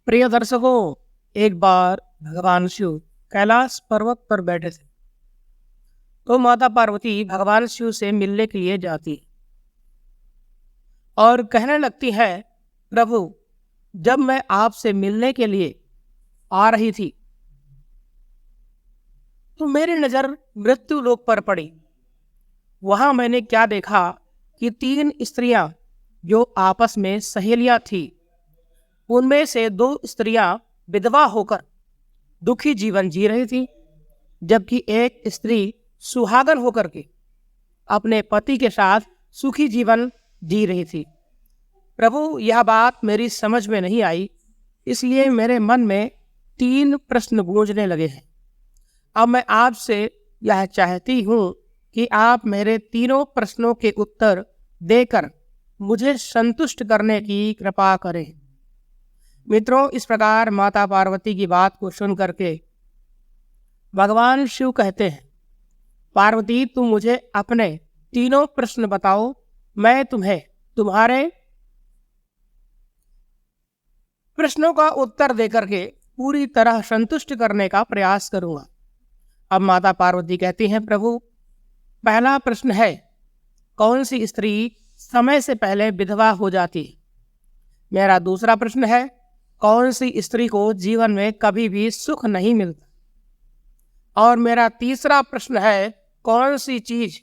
प्रिय दर्शकों, एक बार भगवान शिव कैलाश पर्वत पर बैठे थे तो माता पार्वती भगवान शिव से मिलने के लिए जाती है और कहने लगती है, प्रभु, जब मैं आपसे मिलने के लिए आ रही थी तो मेरी नज़र मृत्यु लोक पर पड़ी। वहां मैंने क्या देखा कि 3 स्त्रियां जो आपस में सहेलियां थी, उनमें से 2 स्त्रियां विधवा होकर दुखी जीवन जी रही थी, जबकि एक स्त्री सुहागन होकर के अपने पति के साथ सुखी जीवन जी रही थी। प्रभु, यह बात मेरी समझ में नहीं आई, इसलिए मेरे मन में 3 प्रश्न गूंजने लगे हैं। अब मैं आपसे यह चाहती हूँ कि आप मेरे तीनों प्रश्नों के उत्तर देकर मुझे संतुष्ट करने की कृपा करें। मित्रों, इस प्रकार माता पार्वती की बात को सुन करके भगवान शिव कहते हैं, पार्वती, तुम मुझे अपने तीनों प्रश्न बताओ, मैं तुम्हें तुम्हारे प्रश्नों का उत्तर देकर के पूरी तरह संतुष्ट करने का प्रयास करूंगा। अब माता पार्वती कहती हैं, प्रभु, पहला प्रश्न है, कौन सी स्त्री समय से पहले विधवा हो जाती है? मेरा दूसरा प्रश्न है, कौन सी स्त्री को जीवन में कभी भी सुख नहीं मिलता? और मेरा तीसरा प्रश्न है, कौन सी चीज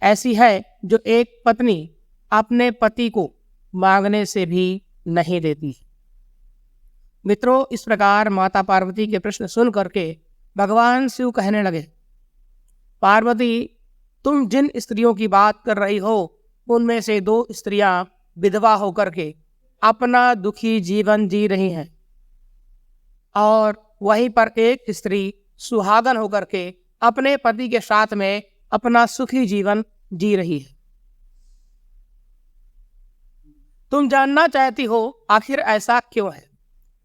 ऐसी है जो एक पत्नी अपने पति को मांगने से भी नहीं देती? मित्रों, इस प्रकार माता पार्वती के प्रश्न सुन करके भगवान शिव कहने लगे, पार्वती, तुम जिन स्त्रियों की बात कर रही हो उनमें से 2 स्त्रियां विधवा होकर के अपना दुखी जीवन जी रही हैं और वहीं पर एक स्त्री सुहागन होकर के अपने पति के साथ में अपना सुखी जीवन जी रही है। तुम जानना चाहती हो आखिर ऐसा क्यों है,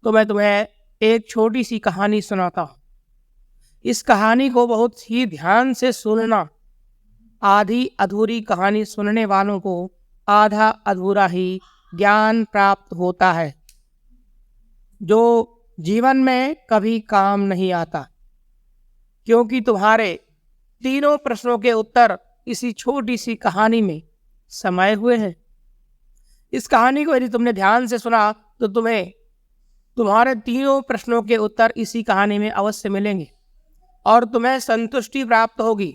तो मैं तुम्हें एक छोटी सी कहानी सुनाता हूं। इस कहानी को बहुत ही ध्यान से सुनना। आधी अधूरी कहानी सुनने वालों को आधा अधूरा ही ज्ञान प्राप्त होता है, जो जीवन में कभी काम नहीं आता, क्योंकि तुम्हारे तीनों प्रश्नों के उत्तर इसी छोटी सी कहानी में समाये हुए हैं। इस कहानी को यदि तुमने ध्यान से सुना तो तुम्हें तुम्हारे तीनों प्रश्नों के उत्तर इसी कहानी में अवश्य मिलेंगे और तुम्हें संतुष्टि प्राप्त होगी।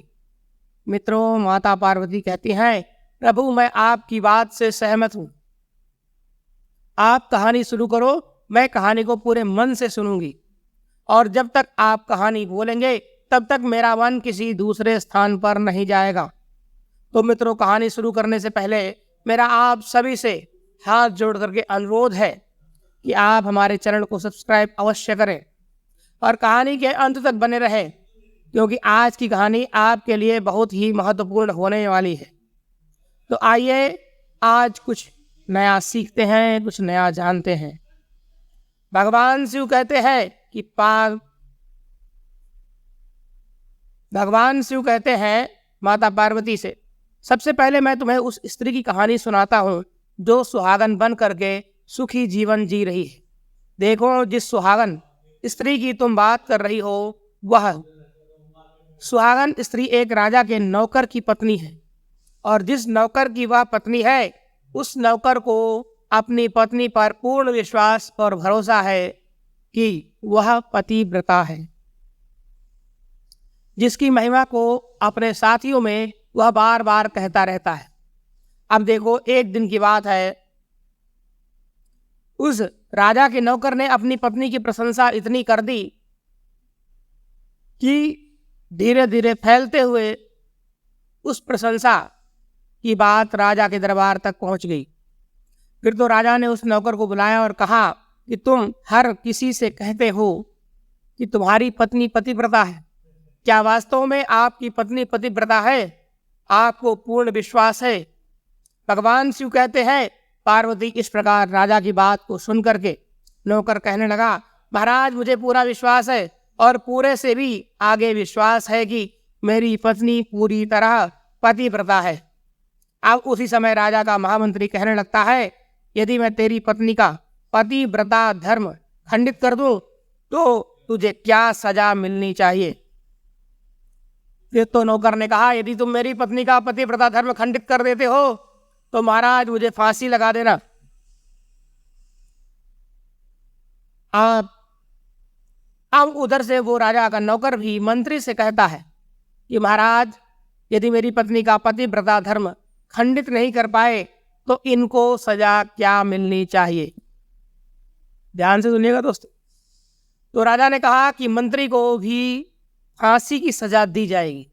मित्रों, माता पार्वती कहती हैं, प्रभु, मैं आपकी बात से सहमत हूं। आप कहानी शुरू करो, मैं कहानी को पूरे मन से सुनूंगी और जब तक आप कहानी बोलेंगे तब तक मेरा मन किसी दूसरे स्थान पर नहीं जाएगा। तो मित्रों, कहानी शुरू करने से पहले मेरा आप सभी से हाथ जोड़ करके अनुरोध है कि आप हमारे चैनल को सब्सक्राइब अवश्य करें और कहानी के अंत तक बने रहें, क्योंकि आज की कहानी आपके लिए बहुत ही महत्वपूर्ण होने वाली है। तो आइए आज कुछ नया सीखते हैं, कुछ नया जानते हैं। भगवान शिव कहते हैं कि भगवान शिव कहते हैं माता पार्वती से, सबसे पहले मैं तुम्हें उस स्त्री की कहानी सुनाता हूँ जो सुहागन बन करके सुखी जीवन जी रही है। देखो, जिस सुहागन स्त्री की तुम बात कर रही हो, वह सुहागन स्त्री एक राजा के नौकर की पत्नी है और जिस नौकर की वह पत्नी है, उस नौकर को अपनी पत्नी पर पूर्ण विश्वास और भरोसा है कि वह पतिव्रता है, जिसकी महिमा को अपने साथियों में वह बार बार कहता रहता है। अब देखो, एक दिन की बात है, उस राजा के नौकर ने अपनी पत्नी की प्रशंसा इतनी कर दी कि धीरे धीरे फैलते हुए उस प्रशंसा की बात राजा के दरबार तक पहुंच गई। फिर तो राजा ने उस नौकर को बुलाया और कहा कि तुम हर किसी से कहते हो कि तुम्हारी पत्नी पतिव्रता है, क्या वास्तव में आपकी पत्नी पतिव्रता है? आपको पूर्ण विश्वास है? भगवान शिव कहते हैं, पार्वती, इस प्रकार राजा की बात को सुन करके नौकर कहने लगा, महाराज, मुझे पूरा विश्वास है और पूरे से भी आगे विश्वास है कि मेरी पत्नी पूरी तरह पतिव्रता है। अब उसी समय राजा का महामंत्री कहने लगता है, यदि मैं तेरी पत्नी का पतिव्रता धर्म खंडित कर दूं तो तुझे क्या सजा मिलनी चाहिए? फिर तो नौकर ने कहा, यदि तुम मेरी पत्नी का पतिव्रता धर्म खंडित कर देते हो तो महाराज मुझे फांसी लगा देना। अब उधर से वो राजा का नौकर भी मंत्री से कहता है कि महाराज, यदि मेरी पत्नी का पतिव्रता धर्म खंडित नहीं कर पाए तो इनको सजा क्या मिलनी चाहिए? ध्यान से सुनिएगा दोस्तों। तो राजा ने कहा कि मंत्री को भी फांसी की सजा दी जाएगी।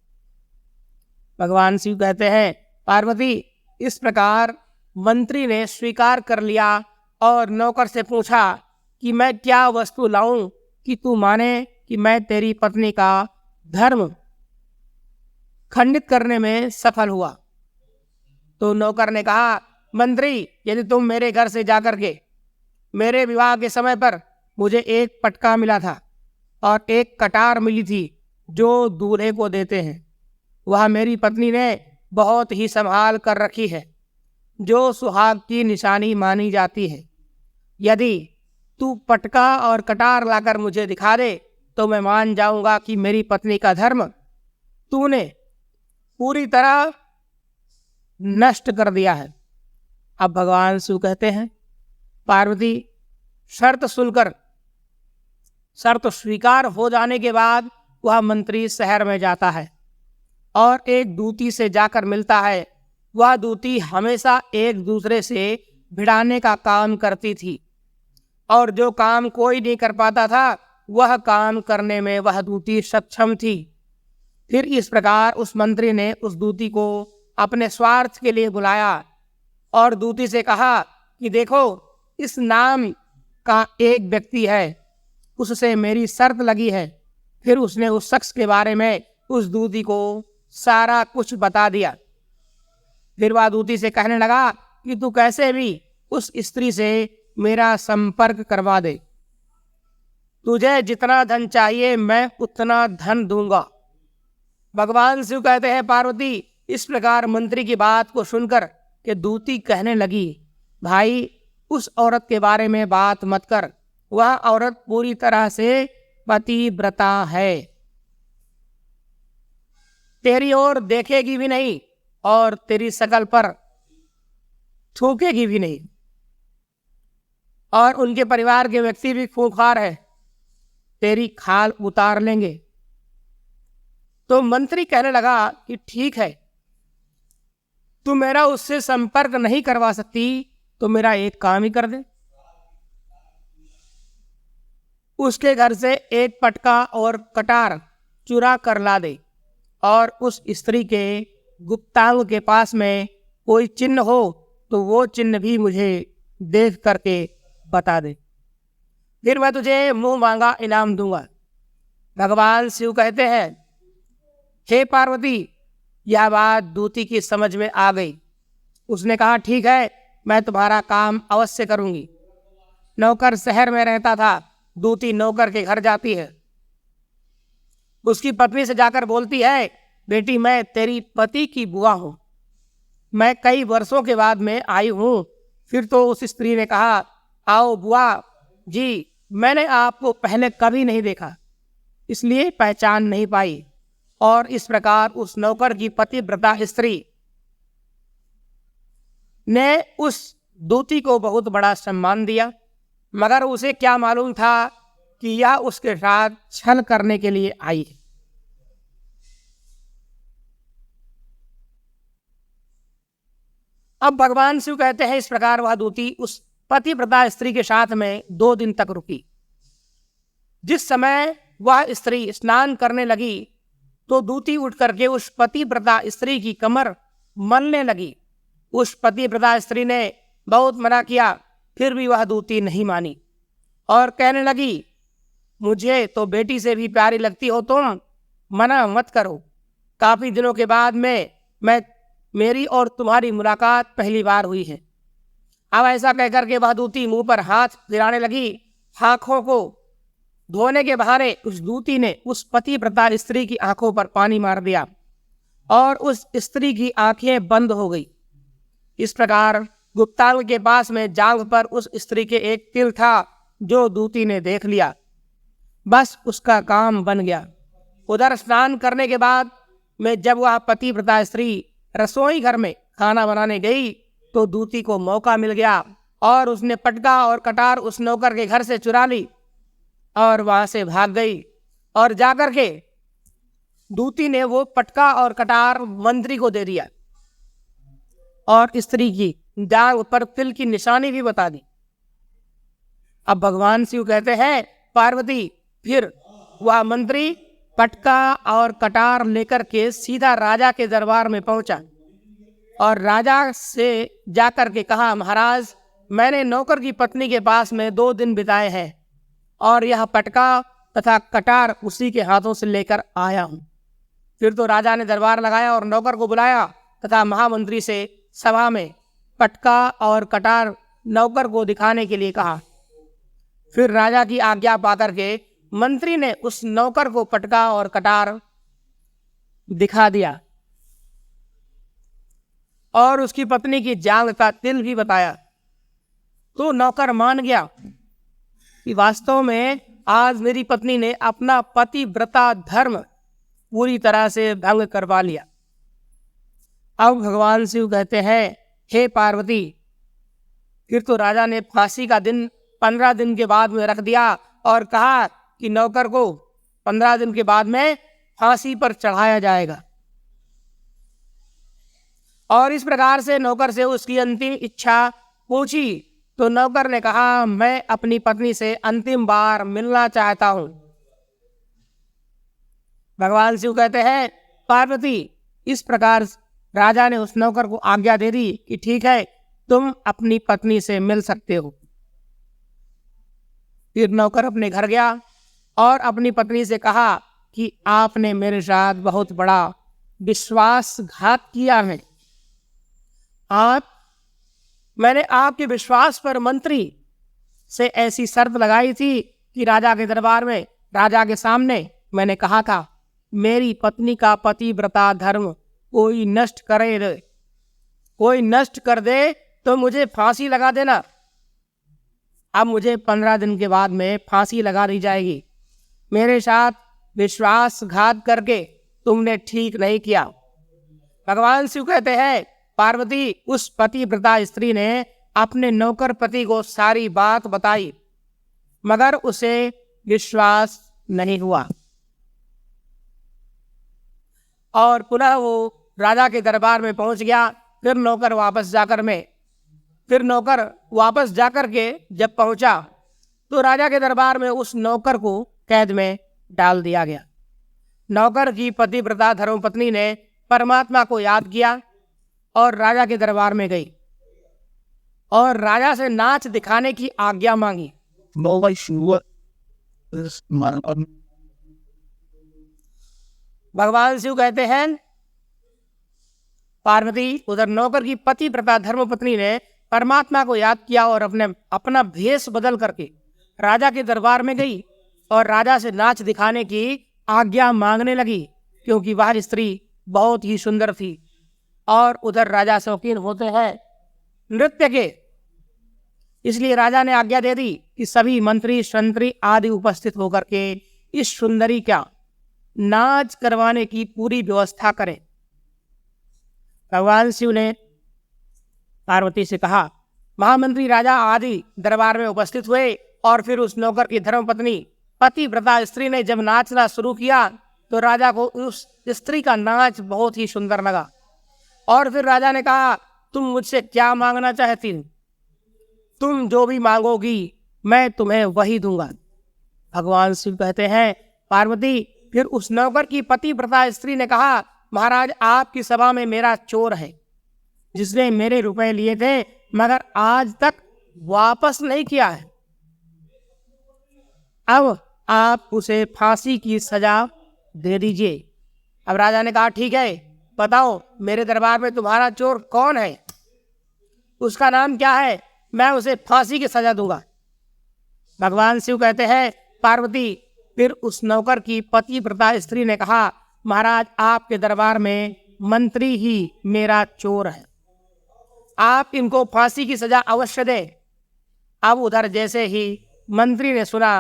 भगवान शिव कहते हैं, पार्वती, इस प्रकार मंत्री ने स्वीकार कर लिया और नौकर से पूछा कि मैं क्या वस्तु लाऊं कि तू माने कि मैं तेरी पत्नी का धर्म खंडित करने में सफल हुआ। तो नौकर ने कहा, मंत्री, यदि तुम मेरे घर से जाकर के मेरे विवाह के समय पर मुझे एक पटका मिला था और एक कटार मिली थी जो दूल्हे को देते हैं, वह मेरी पत्नी ने बहुत ही संभाल कर रखी है, जो सुहाग की निशानी मानी जाती है। यदि तू पटका और कटार लाकर मुझे दिखा दे तो मैं मान जाऊंगा कि मेरी पत्नी का धर्म तूने पूरी तरह नष्ट कर दिया है। अब भगवान शिव कहते हैं, पार्वती, शर्त स्वीकार हो जाने के बाद वह मंत्री शहर में जाता है और एक दूती से जाकर मिलता है। वह दूती हमेशा एक दूसरे से भिड़ाने का काम करती थी और जो काम कोई नहीं कर पाता था वह काम करने में वह दूती सक्षम थी। फिर इस प्रकार उस मंत्री ने उस दूती को अपने स्वार्थ के लिए बुलाया और दूती से कहा कि देखो, इस नाम का एक व्यक्ति है, उससे मेरी शर्त लगी है। फिर उसने उस शख्स के बारे में उस दूती को सारा कुछ बता दिया। फिर वह दूती से कहने लगा कि तू कैसे भी उस स्त्री से मेरा संपर्क करवा दे, तुझे जितना धन चाहिए मैं उतना धन दूंगा। भगवान शिव कहते हैं, पार्वती, इस प्रकार मंत्री की बात को सुनकर के दूती कहने लगी, भाई, उस औरत के बारे में बात मत कर, वह औरत पूरी तरह से पतिव्रता है, तेरी ओर देखेगी भी नहीं और तेरी शकल पर थूकेगी भी नहीं, और उनके परिवार के व्यक्ति भी खूंखार है, तेरी खाल उतार लेंगे। तो मंत्री कहने लगा कि ठीक है, तू मेरा उससे संपर्क नहीं करवा सकती तो मेरा एक काम ही कर दे, उसके घर से एक पटका और कटार चुरा कर ला दे और उस स्त्री के गुप्तांग के पास में कोई चिन्ह हो तो वो चिन्ह भी मुझे देख करके बता दे, फिर मैं तुझे मुंह मांगा इनाम दूंगा। भगवान शिव कहते हैं, हे पार्वती, यह बात दूती की समझ में आ गई। उसने कहा, ठीक है, मैं तुम्हारा काम अवश्य करूंगी। नौकर शहर में रहता था, दूती नौकर के घर जाती है, उसकी पत्नी से जाकर बोलती है, बेटी, मैं तेरी पति की बुआ हूं, मैं कई वर्षों के बाद में आई हूं। फिर तो उस स्त्री ने कहा, आओ बुआ जी, मैंने आपको पहले कभी नहीं देखा, इसलिए पहचान नहीं पाई। और इस प्रकार उस नौकर की पतिव्रता स्त्री ने उस दूती को बहुत बड़ा सम्मान दिया, मगर उसे क्या मालूम था कि यह उसके साथ छल करने के लिए आई है। अब भगवान शिव कहते हैं, इस प्रकार वह दूती उस पतिव्रता स्त्री के साथ में 2 दिन तक रुकी। जिस समय वह स्त्री स्नान करने लगी तो दूती उठ करके उस पतिव्रता स्त्री की कमर मलने लगी। उस पतिव्रता स्त्री ने बहुत मना किया, फिर भी वह दूती नहीं मानी और कहने लगी, मुझे तो बेटी से भी प्यारी लगती हो तुम, मना मत करो। काफी दिनों के बाद में मेरी और तुम्हारी मुलाकात पहली बार हुई है। अब ऐसा कहकर के वह दूती मुंह पर हाथ फिराने लगी। आंखों को धोने के बहाने उस दूती ने उस पतिव्रता स्त्री की आंखों पर पानी मार दिया और उस स्त्री की आंखें बंद हो गई। इस प्रकार गुप्तांग के पास में जांघ पर उस स्त्री के एक तिल था जो दूती ने देख लिया। बस उसका काम बन गया। उधर स्नान करने के बाद में जब वह पतिव्रता स्त्री रसोई घर में खाना बनाने गई तो दूती को मौका मिल गया और उसने पटका और कटार उस नौकर के घर से चुरा ली और वहां से भाग गई। और जाकर के दूती ने वो पटका और कटार मंत्री को दे दिया और स्त्री की जांघ पर तिल की निशानी भी बता दी। अब भगवान शिव कहते हैं, पार्वती, फिर वह मंत्री पटका और कटार लेकर के सीधा राजा के दरबार में पहुंचा और राजा से जाकर के कहा, महाराज, मैंने नौकर की पत्नी के पास में 2 दिन बिताए हैं और यह पटका तथा कटार उसी के हाथों से लेकर आया हूं। फिर तो राजा ने दरबार लगाया और नौकर को बुलाया तथा महामंत्री से सभा में पटका और कटार नौकर को दिखाने के लिए कहा। फिर राजा की आज्ञा पाकर के मंत्री ने उस नौकर को पटका और कटार दिखा दिया और उसकी पत्नी की जांघ का तिल भी बताया। तो नौकर मान गया कि वास्तव में आज मेरी पत्नी ने अपना पतिव्रता धर्म पूरी तरह से भंग करवा लिया। अब भगवान शिव कहते हैं, हे पार्वती, फिर तो राजा ने फांसी का दिन 15 दिन के बाद में रख दिया और कहा कि नौकर को 15 दिन के बाद में फांसी पर चढ़ाया जाएगा। और इस प्रकार से नौकर से उसकी अंतिम इच्छा पूछी तो नौकर ने कहा, मैं अपनी पत्नी से अंतिम बार मिलना चाहता हूं। भगवान शिव कहते हैं, पार्वती, इस प्रकार राजा ने उस नौकर को आज्ञा दे दी कि ठीक है, तुम अपनी पत्नी से मिल सकते हो। फिर नौकर अपने घर गया और अपनी पत्नी से कहा कि आपने मेरे साथ बहुत बड़ा विश्वासघात किया है। मैंने आपके विश्वास पर मंत्री से ऐसी शर्त लगाई थी कि राजा के दरबार में, राजा के सामने मैंने कहा था, मेरी पत्नी का पतिव्रता धर्म कोई नष्ट कर दे तो मुझे फांसी लगा देना। अब मुझे 15 दिन के बाद में फांसी लगा दी जाएगी। मेरे साथ विश्वासघात करके तुमने ठीक नहीं किया। भगवान शिव कहते हैं, पार्वती, उस पतिव्रता स्त्री ने अपने नौकर पति को सारी बात बताई मगर उसे विश्वास नहीं हुआ और पुनः वो राजा के दरबार में पहुंच गया। फिर नौकर वापस जाकर के जब पहुंचा तो राजा के दरबार में उस नौकर को कैद में डाल दिया गया। नौकर की पतिव्रता धर्मपत्नी ने परमात्मा को याद किया और राजा के दरबार में गई और राजा से नाच दिखाने की आज्ञा मांगी। भगवान शिव कहते हैं, पार्वती, उधर नौकर की पतिव्रता धर्मपत्नी ने परमात्मा को याद किया और अपना भेष बदल करके राजा के दरबार में गई और राजा से नाच दिखाने की आज्ञा मांगने लगी क्योंकि वह स्त्री बहुत ही सुंदर थी और उधर राजा शौकीन होते हैं नृत्य के। इसलिए राजा ने आज्ञा दे दी कि सभी मंत्री शंत्री आदि उपस्थित होकर के इस सुंदरी का नाच करवाने की पूरी व्यवस्था करें। भगवान शिव ने पार्वती से कहा। महामंत्री राजा आदि दरबार में उपस्थित हुए और फिर उस नौकर की धर्मपत्नी पतिव्रता स्त्री ने जब नाचना शुरू किया तो राजा को उस स्त्री का नाच बहुत ही सुंदर लगा और फिर राजा ने कहा, तुम मुझसे क्या मांगना चाहती हो? तुम जो भी मांगोगी मैं तुम्हें वही दूंगा। भगवान शिव कहते हैं, पार्वती, फिर उस नौकर की पतिव्रता स्त्री ने कहा, महाराज, आपकी सभा में मेरा चोर है जिसने मेरे रुपए लिए थे मगर आज तक वापस नहीं किया है। अब आप उसे फांसी की सजा दे दीजिए। अब राजा ने कहा, ठीक है, बताओ मेरे दरबार में तुम्हारा चोर कौन है, उसका नाम क्या है, मैं उसे फांसी की सजा दूंगा। भगवान शिव कहते हैं, पार्वती, फिर उस नौकर की पतिव्रता स्त्री ने कहा, महाराज, आपके दरबार में मंत्री ही मेरा चोर है। आप इनको फांसी की सजा अवश्य दें। अब उधर जैसे ही मंत्री ने सुना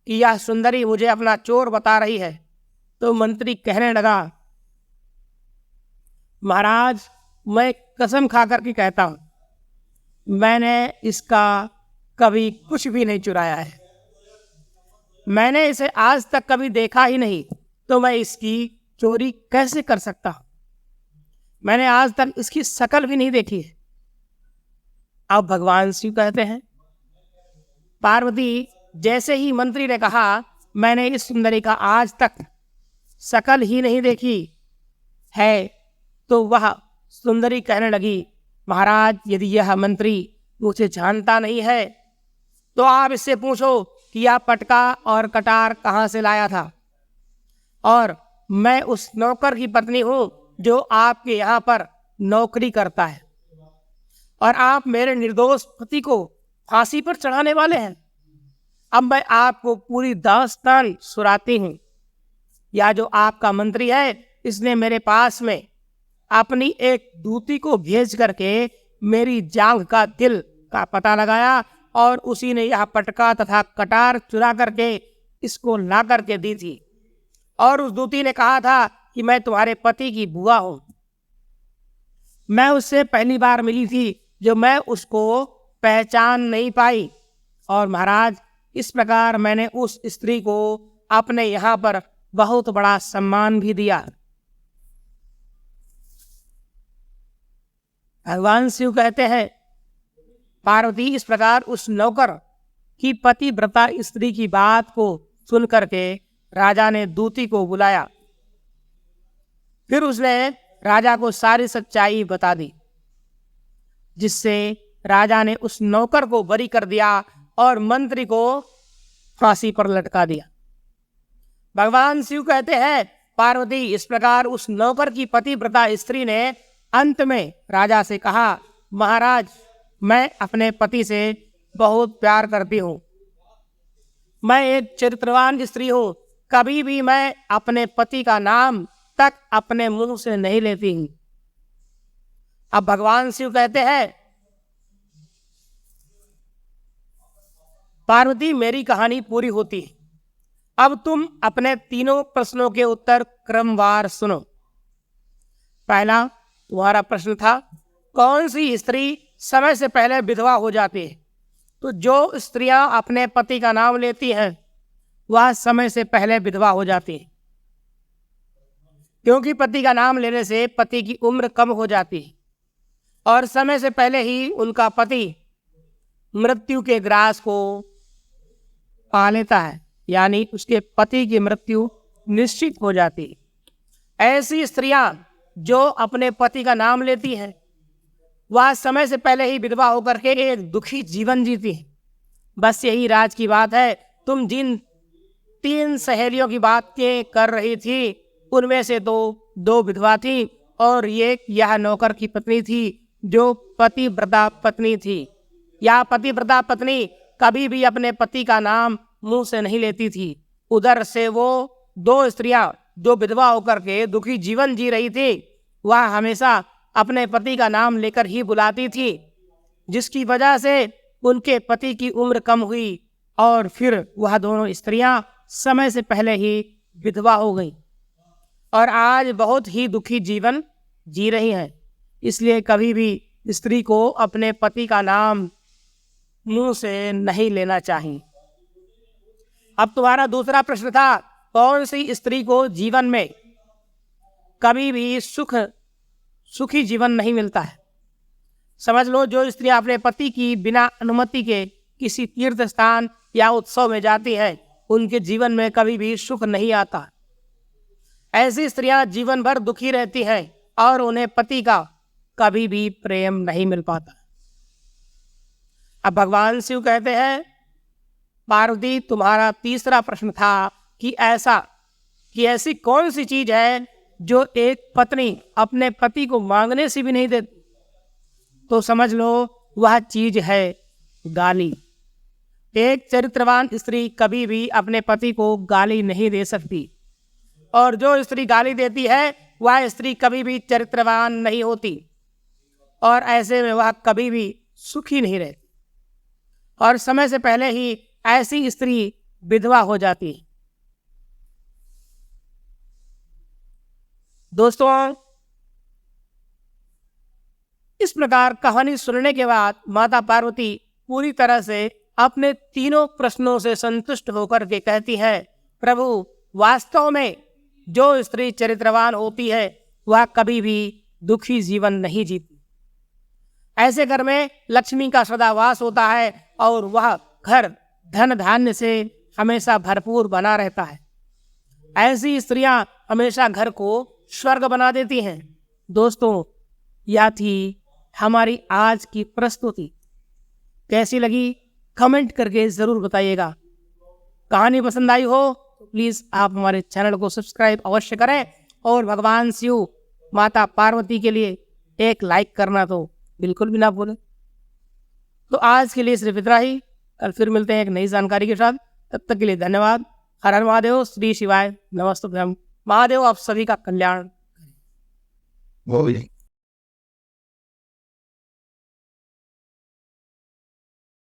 कि यह सुंदरी मुझे अपना चोर बता रही है, तो मंत्री कहने लगा, महाराज, मैं कसम खा कर के कहता हूं, मैंने इसका कभी कुछ भी नहीं चुराया है। मैंने इसे आज तक कभी देखा ही नहीं, तो मैं इसकी चोरी कैसे कर सकता हूं? मैंने आज तक इसकी शक्ल भी नहीं देखी है। अब भगवान शिव कहते हैं, पार्वती, जैसे ही मंत्री ने कहा मैंने इस सुंदरी का आज तक शक्ल ही नहीं देखी है, तो वह सुंदरी कहने लगी, महाराज, यदि यह मंत्री मुझे जानता नहीं है तो आप इससे पूछो कि यह पटका और कटार कहाँ से लाया था। और मैं उस नौकर की पत्नी हूं जो आपके यहाँ पर नौकरी करता है, और आप मेरे निर्दोष पति को फांसी पर चढ़ाने वाले हैं। अब मैं आपको पूरी दास्तान सुनाती हूं। या जो आपका मंत्री है, इसने मेरे पास में अपनी एक दूती को भेज करके मेरी जांघ का दिल का पता लगाया, और उसी ने यह पटका तथा कटार चुरा करके इसको ला करके दी थी। और उस दूती ने कहा था कि मैं तुम्हारे पति की बुआ हूं। मैं उससे पहली बार मिली थी, जो मैं उसको पहचान नहीं पाई। और महाराज, इस प्रकार मैंने उस स्त्री को अपने यहाँ पर बहुत बड़ा सम्मान भी दिया। भगवान शिव कहते हैं, पार्वती, इस प्रकार उस नौकर की पतिव्रता स्त्री की बात को सुन करके राजा ने दूती को बुलाया। फिर उसने राजा को सारी सच्चाई बता दी, जिससे राजा ने उस नौकर को बरी कर दिया और मंत्री को फांसी पर लटका दिया। भगवान शिव कहते हैं, पार्वती, इस प्रकार उस नौकर की पतिव्रता स्त्री ने अंत में राजा से कहा, महाराज, मैं अपने पति से बहुत प्यार करती हूँ। मैं एक चरित्रवान स्त्री हूँ। कभी भी मैं अपने पति का नाम तक अपने मुंह से नहीं लेती हूँ। अब भगवान शिव कहते हैं, पार्वती, मेरी कहानी पूरी होती है। अब तुम अपने तीनों प्रश्नों के उत्तर क्रमवार सुनो। पहला तुम्हारा प्रश्न था, कौन सी स्त्री समय से पहले विधवा हो जाती है? तो जो स्त्रियां अपने पति का नाम लेती हैं, वह समय से पहले विधवा हो जाती है, क्योंकि पति का नाम लेने से पति की उम्र कम हो जाती है, और समय से पहले ही उनका पति मृत्यु के ग्रास को पा लेता है, यानी उसके पति की मृत्यु निश्चित हो जाती है। ऐसी स्त्रियां जो अपने पति का नाम लेती हैं, वह समय से पहले ही विधवा होकर के एक दुखी जीवन जीती है। बस यही राज की बात है। तुम जिन 3 सहेलियों की बातें कर रही थी, उनमें से दो विधवा थी, और यह नौकर की पत्नी थी जो पतिव्रता पत्नी थी। यह पतिव्रता पत्नी कभी भी अपने पति का नाम मुंह से नहीं लेती थी। उधर से वो 2 स्त्रियां जो विधवा होकर के दुखी जीवन जी रही थी, वह हमेशा अपने पति का नाम लेकर ही बुलाती थी, जिसकी वजह से उनके पति की उम्र कम हुई, और फिर वह दोनों स्त्रियां समय से पहले ही विधवा हो गईं, और आज बहुत ही दुखी जीवन जी रही हैं। इसलिए कभी भी स्त्री को अपने पति का नाम मुंह से नहीं लेना चाहिए। अब तुम्हारा दूसरा प्रश्न था, कौन सी स्त्री को जीवन में कभी भी सुखी जीवन नहीं मिलता है? समझ लो, जो स्त्रियां अपने पति की बिना अनुमति के किसी तीर्थ स्थान या उत्सव में जाती हैं, उनके जीवन में कभी भी सुख नहीं आता। ऐसी स्त्रियां जीवन भर दुखी रहती हैं, और उन्हें पति का कभी भी प्रेम नहीं मिल पाता। अब भगवान शिव कहते हैं, पार्वती, तुम्हारा तीसरा प्रश्न था कि ऐसी कौन सी चीज है जो एक पत्नी अपने पति को मांगने से भी नहीं देती? तो समझ लो, वह चीज है गाली। एक चरित्रवान स्त्री कभी भी अपने पति को गाली नहीं दे सकती, और जो स्त्री गाली देती है, वह स्त्री कभी भी चरित्रवान नहीं होती। और ऐसे में वह कभी भी सुखी नहीं रहती और समय से पहले ही ऐसी स्त्री विधवा हो जाती है। दोस्तों, इस प्रकार कहानी सुनने के बाद माता पार्वती पूरी तरह से अपने तीनों प्रश्नों से संतुष्ट होकर के कहती है, प्रभु, वास्तव में जो स्त्री चरित्रवान होती है वह कभी भी दुखी जीवन नहीं जीती। ऐसे घर में लक्ष्मी का सदा वास होता है और वह घर धन धान्य से हमेशा भरपूर बना रहता है। ऐसी स्त्रियां हमेशा घर को स्वर्ग बना देती हैं। दोस्तों, यह थी हमारी आज की प्रस्तुति। कैसी लगी कमेंट करके ज़रूर बताइएगा। कहानी पसंद आई हो तो प्लीज़ आप हमारे चैनल को सब्सक्राइब अवश्य करें और भगवान शिव माता पार्वती के लिए एक लाइक करना तो बिल्कुल भी ना भूलें। तो आज के लिए सिर्फ इतना ही। कल फिर मिलते हैं एक नई जानकारी के साथ। तब तक के लिए धन्यवाद। हर हर महादेव, श्री शिवाय, नमस्तुभ्यम। महादेव आप सभी का कल्याण।